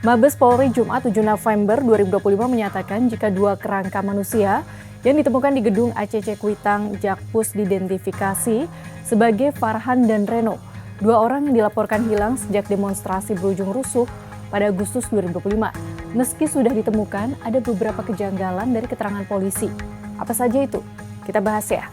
Mabes Polri Jumat 7 November 2025 menyatakan jika dua kerangka manusia yang ditemukan di gedung ACC Kuitang Jakpus diidentifikasi sebagai Farhan dan Reno. Dua orang yang dilaporkan hilang sejak demonstrasi berujung rusuh pada Agustus 2025. Meski sudah ditemukan, ada beberapa kejanggalan dari keterangan polisi. Apa saja itu? Kita bahas ya.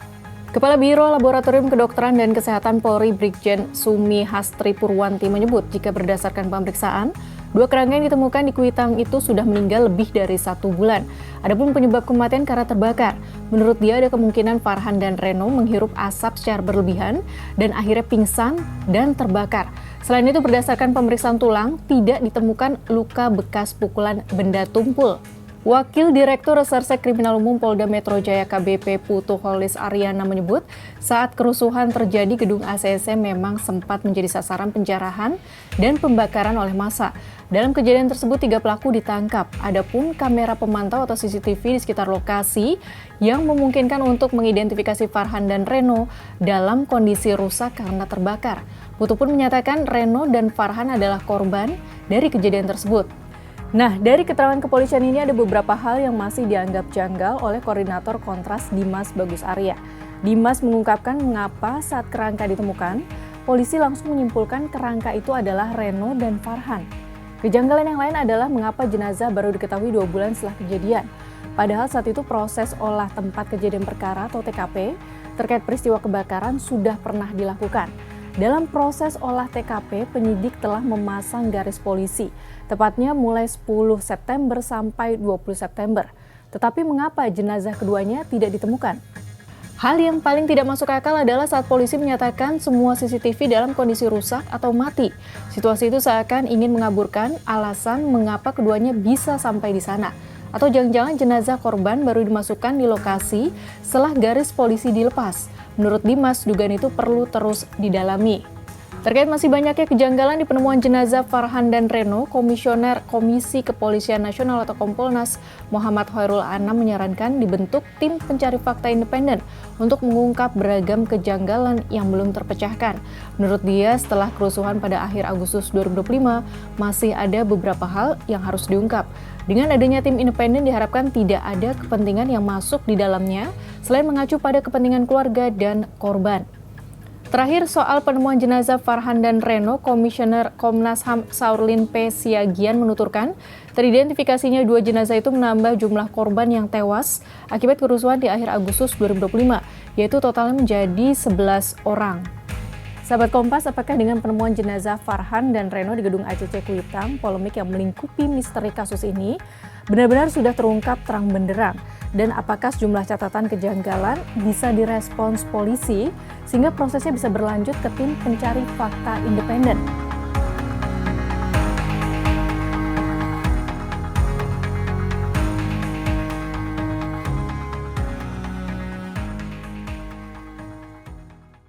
Kepala Biro Laboratorium Kedokteran dan Kesehatan Polri Brigjen Sumi Hastri Purwanti menyebut jika berdasarkan pemeriksaan, dua kerangka yang ditemukan di Kuitang itu sudah meninggal lebih dari 1 bulan. Adapun penyebab kematian karena terbakar, menurut dia ada kemungkinan Farhan dan Reno menghirup asap secara berlebihan dan akhirnya pingsan dan terbakar. Selain itu berdasarkan pemeriksaan tulang, tidak ditemukan luka bekas pukulan benda tumpul. Wakil Direktur Reserse Kriminal Umum Polda Metro Jaya KBP Putu Holis Aryana menyebut saat kerusuhan terjadi gedung ACC memang sempat menjadi sasaran penjarahan dan pembakaran oleh massa. Dalam kejadian tersebut 3 pelaku ditangkap. Adapun kamera pemantau atau CCTV di sekitar lokasi yang memungkinkan untuk mengidentifikasi Farhan dan Reno dalam kondisi rusak karena terbakar. Putu pun menyatakan Reno dan Farhan adalah korban dari kejadian tersebut. Nah, dari keterangan kepolisian ini ada beberapa hal yang masih dianggap janggal oleh Koordinator Kontras Dimas Bagus Arya. Dimas mengungkapkan mengapa saat kerangka ditemukan, polisi langsung menyimpulkan kerangka itu adalah Reno dan Farhan. Kejanggalan yang lain adalah mengapa jenazah baru diketahui 2 bulan setelah kejadian. Padahal saat itu proses olah tempat kejadian perkara atau TKP terkait peristiwa kebakaran sudah pernah dilakukan. Dalam proses olah TKP, penyidik telah memasang garis polisi, tepatnya mulai 10 September sampai 20 September. Tetapi mengapa jenazah keduanya tidak ditemukan? Hal yang paling tidak masuk akal adalah saat polisi menyatakan semua CCTV dalam kondisi rusak atau mati. Situasi itu seakan ingin mengaburkan alasan mengapa keduanya bisa sampai di sana. Atau jangan-jangan jenazah korban baru dimasukkan di lokasi setelah garis polisi dilepas. Menurut Dimas, dugaan itu perlu terus didalami. Terkait masih banyaknya kejanggalan di penemuan jenazah Farhan dan Reno, Komisioner Komisi Kepolisian Nasional atau Kompolnas Muhammad Khairul Anam menyarankan dibentuk tim pencari fakta independen untuk mengungkap beragam kejanggalan yang belum terpecahkan. Menurut dia, setelah kerusuhan pada akhir Agustus 2025, masih ada beberapa hal yang harus diungkap. Dengan adanya tim independen diharapkan tidak ada kepentingan yang masuk di dalamnya selain mengacu pada kepentingan keluarga dan korban. Terakhir, soal penemuan jenazah Farhan dan Reno, Komisioner Komnas HAM Saurlin P. Siagian menuturkan, teridentifikasinya 2 jenazah itu menambah jumlah korban yang tewas akibat kerusuhan di akhir Agustus 2025, yaitu totalnya menjadi 11 orang. Sahabat Kompas, apakah dengan penemuan jenazah Farhan dan Reno di gedung ACC Kuitang, polemik yang melingkupi misteri kasus ini benar-benar sudah terungkap terang benderang? Dan apakah sejumlah catatan kejanggalan bisa direspons polisi sehingga prosesnya bisa berlanjut ke tim pencari fakta independen?